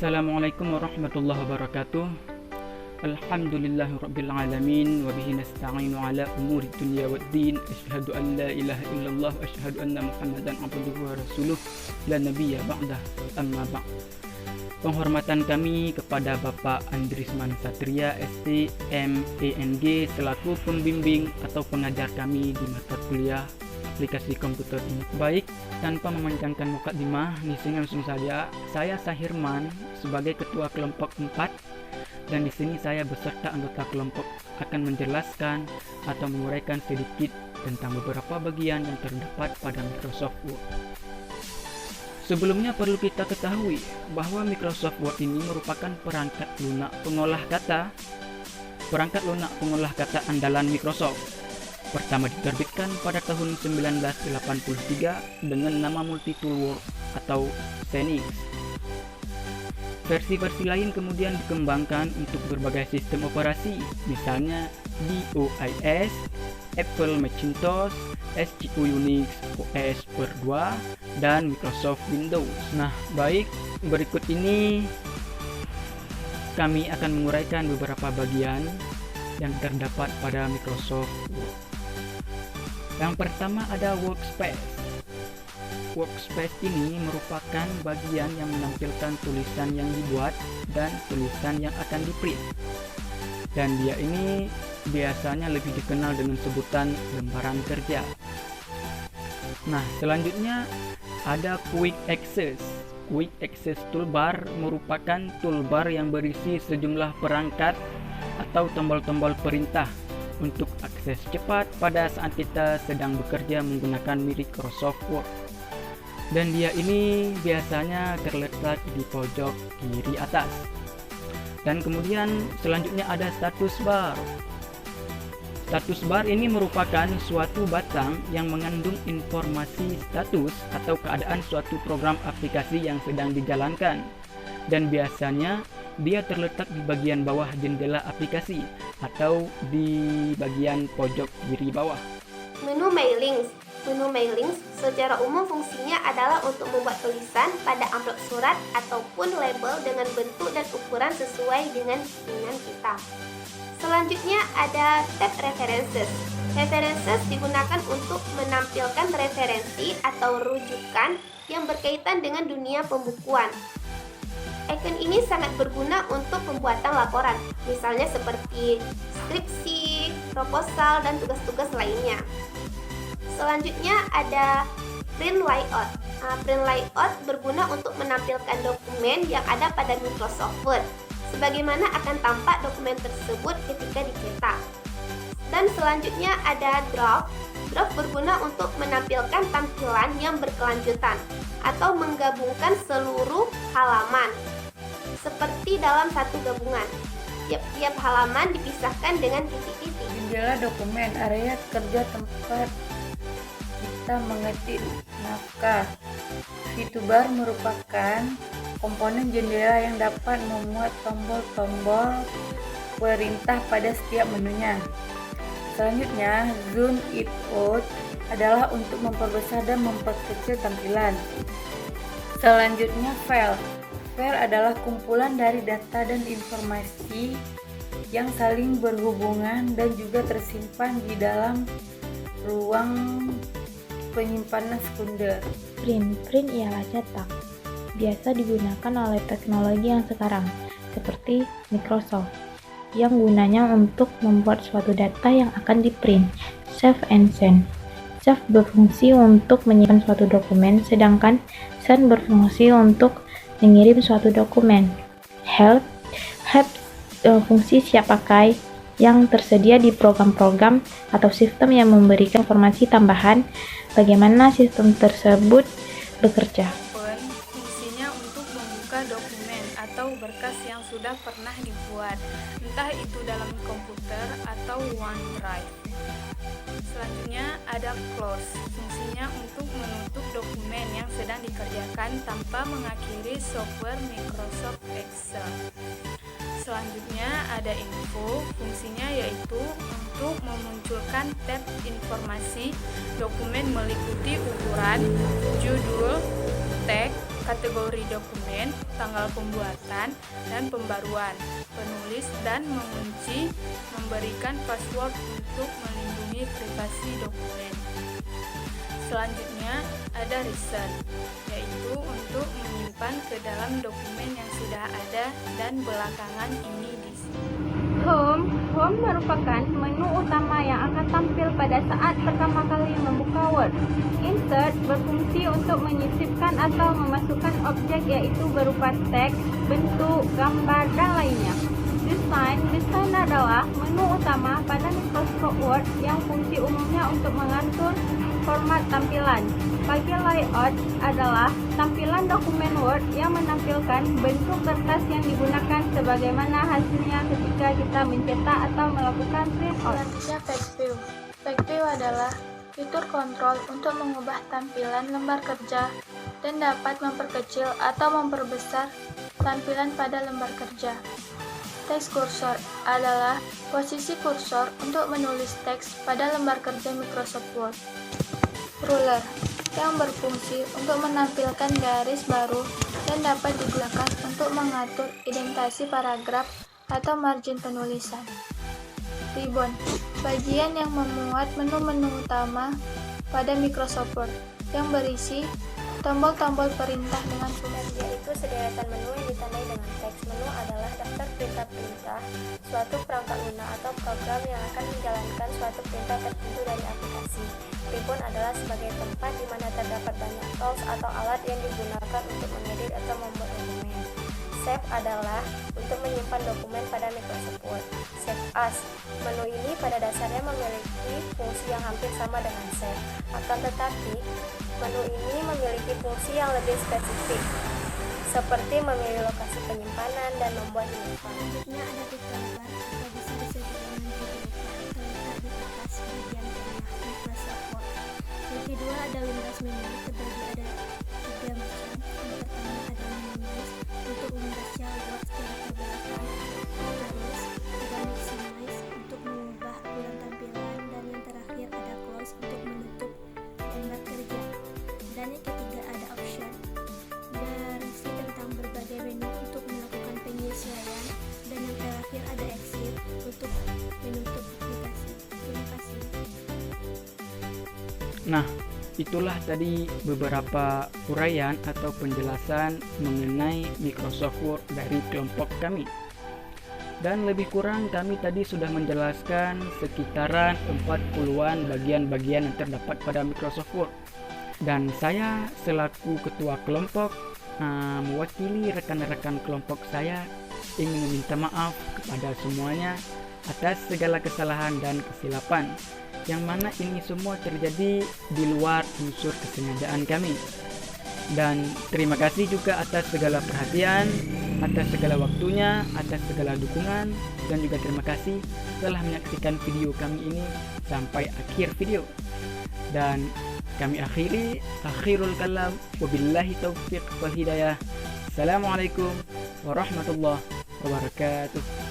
Assalamualaikum warahmatullahi wabarakatuh. Alhamdulillahirabbil alamin wa bihi nasta'inu ala umuri dunya waddin. Asyhadu an la ilaha illallah wa asyhadu anna Muhammadan abduhu wa rasuluh la nabiyya ba'dah. Amma ba'd. Penghormatan kami kepada Bapak Andrisman Satria ST MANG selaku pembimbing atau pengajar kami di mata kuliah aplikasi komputer ini. Baik, tanpa memanjangkan mukadimah, di sini langsung saja. Saya Sahirman sebagai ketua kelompok 4 dan di sini saya beserta anggota kelompok akan menjelaskan atau menguraikan sedikit tentang beberapa bagian yang terdapat pada Microsoft Word. Sebelumnya perlu kita ketahui bahwa Microsoft Word ini merupakan perangkat lunak pengolah kata andalan Microsoft. Pertama diterbitkan pada tahun 1983 dengan nama Multitool Word atau XENIX. Versi-versi lain kemudian dikembangkan untuk berbagai sistem operasi, misalnya DOS, Apple Macintosh, SCU Unix, OS per 2, dan Microsoft Windows. Nah, baik, berikut ini kami akan menguraikan beberapa bagian yang terdapat pada Microsoft Word. Yang pertama ada Workspace. Workspace ini merupakan bagian yang menampilkan tulisan yang dibuat dan tulisan yang akan di-print. Dan dia ini biasanya lebih dikenal dengan sebutan lembaran kerja. Nah, selanjutnya ada Quick Access. Quick Access Toolbar merupakan toolbar yang berisi sejumlah perangkat atau tombol-tombol perintah untuk akses cepat pada saat kita sedang bekerja menggunakan Microsoft Word. Dan dia ini biasanya terletak di pojok kiri atas. Dan kemudian selanjutnya ada status bar. Status bar ini merupakan suatu batang yang mengandung informasi status atau keadaan suatu program aplikasi yang sedang dijalankan. Dan biasanya dia terletak di bagian bawah jendela aplikasi atau di bagian pojok kiri bawah. Menu mailings. Menu mailings secara umum fungsinya adalah untuk membuat tulisan pada amplop surat ataupun label dengan bentuk dan ukuran sesuai dengan keinginan kita. Selanjutnya ada tab references. References digunakan untuk menampilkan referensi atau rujukan yang berkaitan dengan dunia pembukuan. Icon ini sangat berguna untuk pembuatan laporan, misalnya seperti skripsi, proposal, dan tugas-tugas lainnya. Selanjutnya ada print layout. Print layout berguna untuk menampilkan dokumen yang ada pada Microsoft Word, sebagaimana akan tampak dokumen tersebut ketika dicetak. Dan selanjutnya ada draft. Draft berguna untuk menampilkan tampilan yang berkelanjutan atau menggabungkan seluruh halaman seperti dalam satu gabungan. Tiap-tiap halaman dipisahkan dengan titik-titik. Jendela dokumen, area kerja tempat kita mengetik naskah. Fitur bar merupakan komponen jendela yang dapat memuat tombol-tombol perintah pada setiap menunya. Selanjutnya, zoom in out adalah untuk memperbesar dan memperkecil tampilan. Selanjutnya, file. File adalah kumpulan dari data dan informasi yang saling berhubungan dan juga tersimpan di dalam ruang penyimpanan sekunder. Print ialah cetak. Biasa digunakan oleh teknologi yang sekarang, seperti Microsoft, yang gunanya untuk membuat suatu data yang akan di-print. Save and send. Save berfungsi untuk menyimpan suatu dokumen, sedangkan send berfungsi untuk mengirim suatu dokumen. Help fungsi siap pakai yang tersedia di program-program atau sistem yang memberikan informasi tambahan bagaimana sistem tersebut bekerja. Open fungsinya untuk membuka dokumen atau berkas yang sudah pernah dibuat, entah itu dalam komputer atau OneDrive. Selanjutnya ada close, fungsinya untuk menutup dokumen yang sedang dikerjakan tanpa mengakhiri software Microsoft Excel. Selanjutnya ada info, fungsinya yaitu untuk memunculkan tab informasi dokumen meliputi ukuran, judul, tag, kategori dokumen, tanggal pembuatan, dan pembaruan, penulis dan mengunci, memberikan password untuk melindungi privasi dokumen. Selanjutnya ada reason, yaitu untuk menyimpan ke dalam dokumen yang sudah ada dan belakangan ini diisi. Home merupakan menu utama yang akan tampil pada saat pertama kali membuka Word. Insert berfungsi untuk menyisipkan atau memasukkan objek yaitu berupa teks, bentuk, gambar, dan lainnya. Design adalah menu utama pada Microsoft Word yang fungsi umumnya untuk mengatur format tampilan. Bagi layout adalah tampilan dokumen Word yang menampilkan bentuk kertas yang digunakan sebagaimana hasilnya ketika kita mencetak atau melakukan print out. Selanjutnya page view. Page view adalah fitur kontrol untuk mengubah tampilan lembar kerja dan dapat memperkecil atau memperbesar tampilan pada lembar kerja. Text cursor adalah posisi kursor untuk menulis teks pada lembar kerja Microsoft Word. Ruler yang berfungsi untuk menampilkan garis baru dan dapat digunakan untuk mengatur indentasi paragraf atau margin penulisan. Ribbon, bagian yang memuat menu-menu utama pada Microsoft Word yang berisi tombol-tombol perintah dengan fungsi. Yaitu sederetan menu yang ditandai dengan teks. Menu adalah daftar perintah-perintah suatu perangkat lunak atau program yang akan menjalankan suatu perintah tertentu dari aplikasi. Ribbon adalah sebagai tempat di mana terdapat banyak tools atau alat yang digunakan untuk mengedit atau membuat dokumen. Save adalah untuk menyimpan dokumen pada Microsoft Word. Save As, menu ini pada dasarnya memiliki fungsi yang hampir sama dengan Save. Akan tetapi, menu ini memiliki fungsi yang lebih spesifik, seperti memilih lokasi penyimpanan dan membuat info. Selanjutnya ada title bar atau bisa disebut dengan judul terletak di atas bagian tengah Microsoft Word. Yang kedua ada Windows Menu, terbagi ada 3 macam. Yang pertama ada Minimize untuk membaca Word secara terbelakang. Terus ada Maximize untuk mengubah ulang tampilan, dan yang terakhir ada Close untuk menutup lembar kerja. Dan yang ketiga ada Option, berisi tentang berbagai menu untuk melakukan penyesuaian, dan yang terakhir ada Exit untuk menutup aplikasi. Terima kasih. Nah, itulah tadi beberapa uraian atau penjelasan mengenai Microsoft Word dari kelompok kami. Dan lebih kurang kami tadi sudah menjelaskan sekitaran 40-an bagian-bagian yang terdapat pada Microsoft Word. Dan saya selaku ketua kelompok mewakili rekan-rekan kelompok saya ingin meminta maaf kepada semuanya atas segala kesalahan dan kesilapan, yang mana ini semua terjadi di luar unsur kesengajaan kami. Dan terima kasih juga atas segala perhatian, atas segala waktunya, atas segala dukungan, dan juga terima kasih telah menyaksikan video kami ini sampai akhir video. Dan kami akhirul kalam, wabillahi taufiq wal hidayah. Assalamualaikum warahmatullahi wabarakatuh.